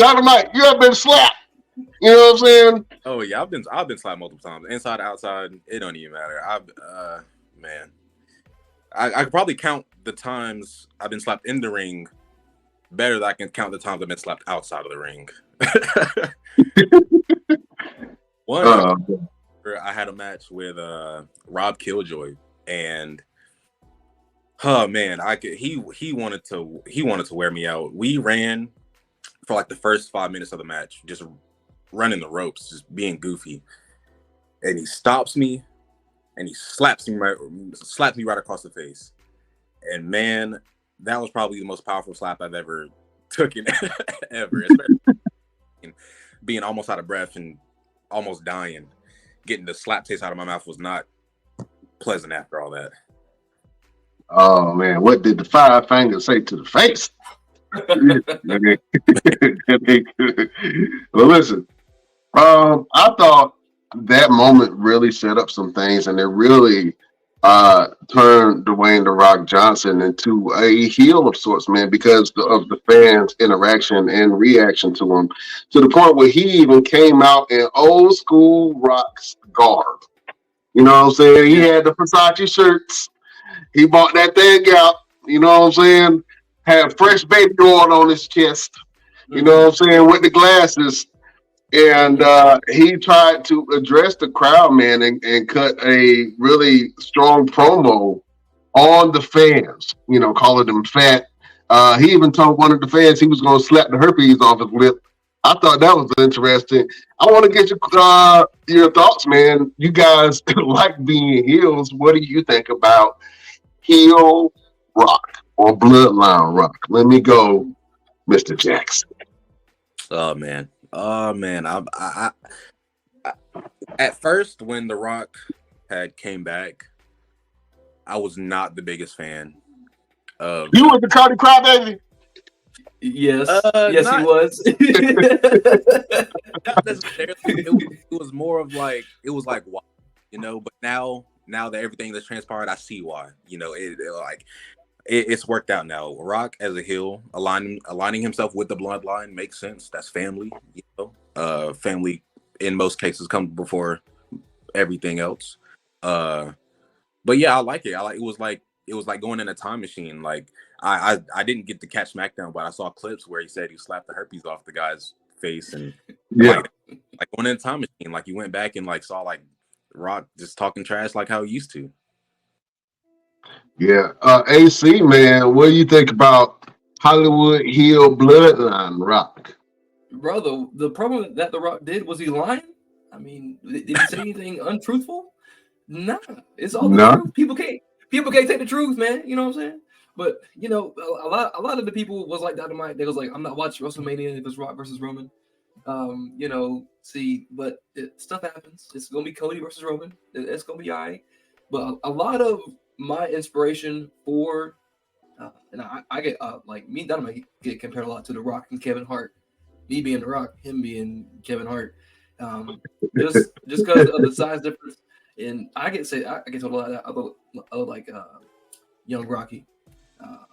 Dynamite, you have been slapped. You know what I'm saying? Oh yeah, I've been slapped multiple times, inside, outside. It don't even matter. Man, I could probably count the times I've been slapped in the ring better than I can count the times I've been slapped outside of the ring. One, Uh, I had a match with Rob Killjoy, and oh man, he wanted to wear me out. We ran for like the first 5 minutes of the match, just running the ropes, just being goofy, and he stops me and he slaps me right across the face. And man, that was probably the most powerful slap I've ever taken ever. Especially being almost out of breath and almost dying, getting the slap taste out of my mouth was not pleasant after all that. oh man, what did the five fingers say to the face? Well, listen. I thought that moment really set up some things, and it really turned Dwayne the Rock Johnson into a heel of sorts, man, because of the fans' interaction and reaction to him, to the point where he even came out in old school Rock's garb. You know what I'm saying? He had the Versace shirts. He bought that thing out. You know what I'm saying? Had fresh baby oil on his chest. You know what I'm saying? With the glasses. And he tried to address the crowd, man, and cut a really strong promo on the fans, you know, calling them fat. He even told one of the fans he was going to slap the herpes off his lip. I thought that was interesting. I want to get your thoughts, man. You guys like being heels. What do you think about heel rock or bloodline rock? Let me go, Mr. Jackson. Oh man. Oh man. I at first when The Rock had came back, I was not the biggest fan of. You was the Cardi Crybaby. Yes, yes, he was. Not necessarily. It was more of like it was like why, you know. But now that everything that's transpired, I see why. You know, it's worked out now. Rock as a heel, aligning himself with the bloodline makes sense. That's family. You know, family in most cases comes before everything else. But yeah, I like it. It was like going in a time machine. Like I didn't get to catch SmackDown, but I saw clips where he said he slapped the herpes off the guy's face, and Yeah. like going in a time machine. Like you went back and like saw like Rock just talking trash like how he used to. Yeah. AC, man, what do you think about Hollywood heel bloodline rock? Bro, the problem that The Rock did, was he lying? I mean, did he say anything untruthful? Nah, it's all the No. truth. People can't take the truth, man. You know what I'm saying? But you know, a lot of the people was like Dynamite. They was like, I'm not watching WrestleMania if it's Rock versus Roman. You know, but stuff happens. It's gonna be Cody versus Roman. It's gonna be alright. But a lot of my inspiration for, and I get like me, Dynamite get compared a lot to The Rock and Kevin Hart. Me being The Rock, him being Kevin Hart. Just because of the size difference. And I get told a lot of like Young Rocky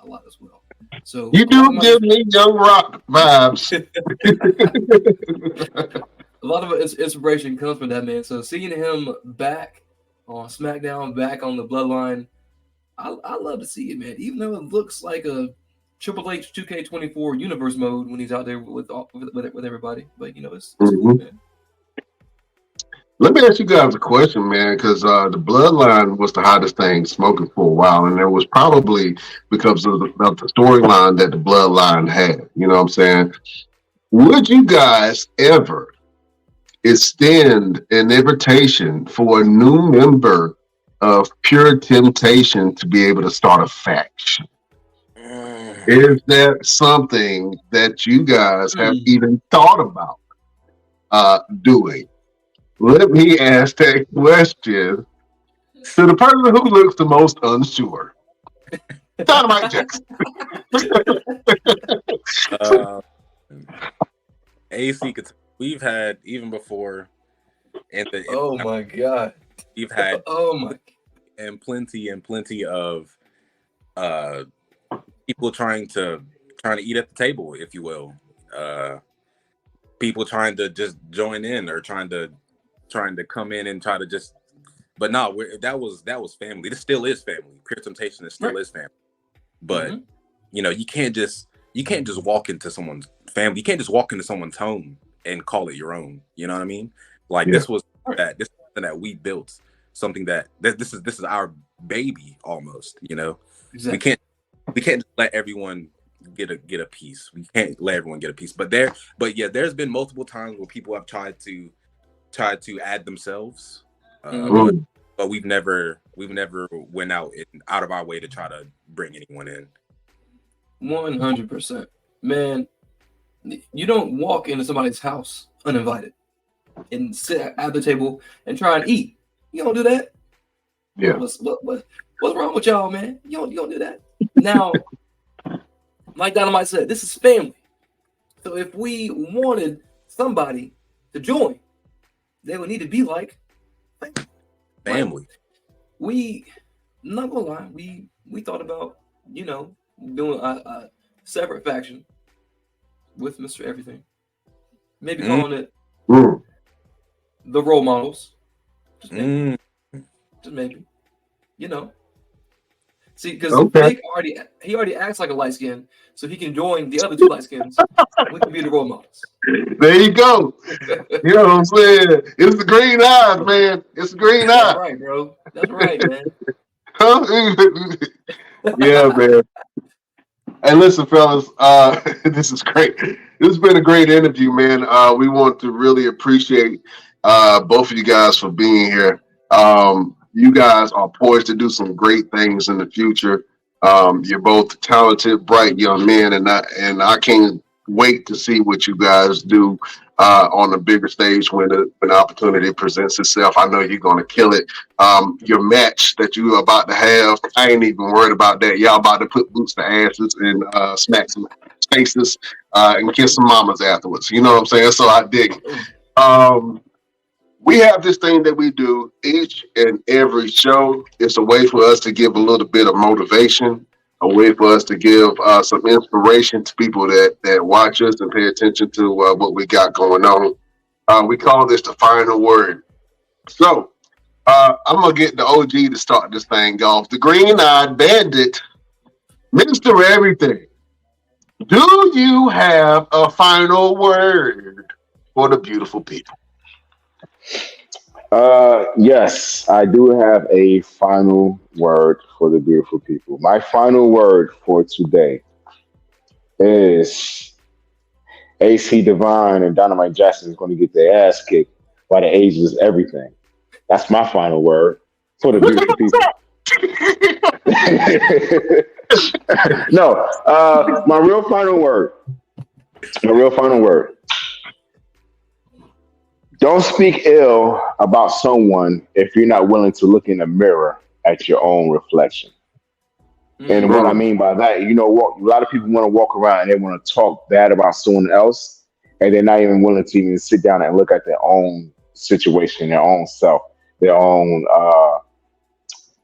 a lot as well. So You do give me Young Rock vibes. a lot of inspiration comes from that man. So seeing him back on SmackDown, back on the Bloodline, I love to see it, man. Even though it looks like a Triple H 2K24 universe mode when he's out there with everybody, but you know it's cool, man. Let me ask you guys a question, man, because the Bloodline was the hottest thing smoking for a while, and it was probably because of the storyline that the Bloodline had. You know what I'm saying? Would you guys ever extend an invitation for a new member of Pure Temptation to be able to start a faction? Is that something that you guys have even thought about doing? Let me ask that question to the person who looks the most unsure. Dynamite Jackson. AC, we've had even before, oh my god, we've had and plenty of people trying to eat at the table, if you will. people trying to just join in or trying to come in and try to just. But no, that was family. This still is family. Pure Temptation is still is family. But you know, you can't just walk into someone's family. You can't just walk into someone's home and call it your own. You know what I mean? Like this was this is something that we built. Something that this is our baby almost. You know, exactly. We can't just let everyone get a piece. We can't let everyone get a piece. But there's been multiple times where people have tried to add themselves. But we've never went out of our way to try to bring anyone in. 100%, man. You don't walk into somebody's house uninvited and sit at the table and try and eat. You don't do that. Yeah. What's wrong with y'all, man? You don't do that. Now, like Dynamite said, this is family. So if we wanted somebody to join, they would need to be like family. I'm not gonna lie, we thought about, doing a separate faction with Mr. Everything. Maybe calling it the Role Models. Just maybe. See, because he already acts like a light skin, so he can join the other two light skins. We can be the Role Models. There you go. You know what I'm saying? It's the green eyes, man. It's the green eyes. That's right, bro. That's right, man. Yeah, man. Hey, listen, fellas, this is great. This has been a great interview, man. We want to really appreciate both of you guys for being here. You guys are poised to do some great things in the future. You're both talented, bright young men, and I can't wait to see what you guys do on the bigger stage when an opportunity presents itself. I know you're going to kill it. Your match that you're about to have, I ain't even worried about that. Y'all about to put boots to asses and smack some faces and kiss some mamas afterwards. You know what I'm saying? So I dig it. We have this thing that we do each and every show. It's a way for us to give a little bit of motivation, a way for us to give some inspiration to people that watch us and pay attention to what we got going on. We call this the final word. So I'm going to get the OG to start this thing off. The green-eyed bandit, Mr. Everything. Do you have a final word for the beautiful people? Yes, I do have a final word for the beautiful people. My final word for today is AC Divine and Dynamite Jackson is going to get their ass kicked by the Ages Everything. That's my final word for the beautiful people. No, my real final word. Don't speak ill about someone if you're not willing to look in the mirror at your own reflection. And what I mean by that, a lot of people want to walk around and they want to talk bad about someone else, and they're not even willing to even sit down and look at their own situation, their own self, their own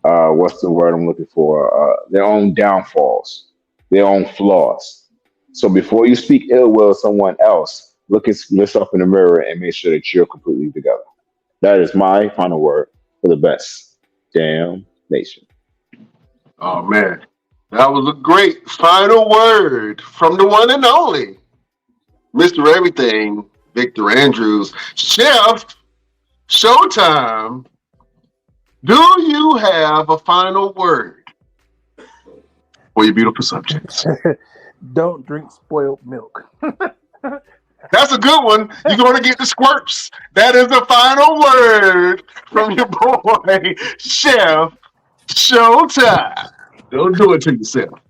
what's the word I'm looking for? Their own downfalls, their own flaws. So before you speak ill will of someone else, look at yourself in the mirror and make sure that you're completely together. That is my final word for the best damn nation. Oh, man. That was a great final word from the one and only Mr. Everything, Victor Andrews. Chef, Showtime, do you have a final word for your beautiful subjects? Don't drink spoiled milk. That's a good one. You're going to get the squirts. That is the final word from your boy, Chef Showtime. Don't do it to yourself.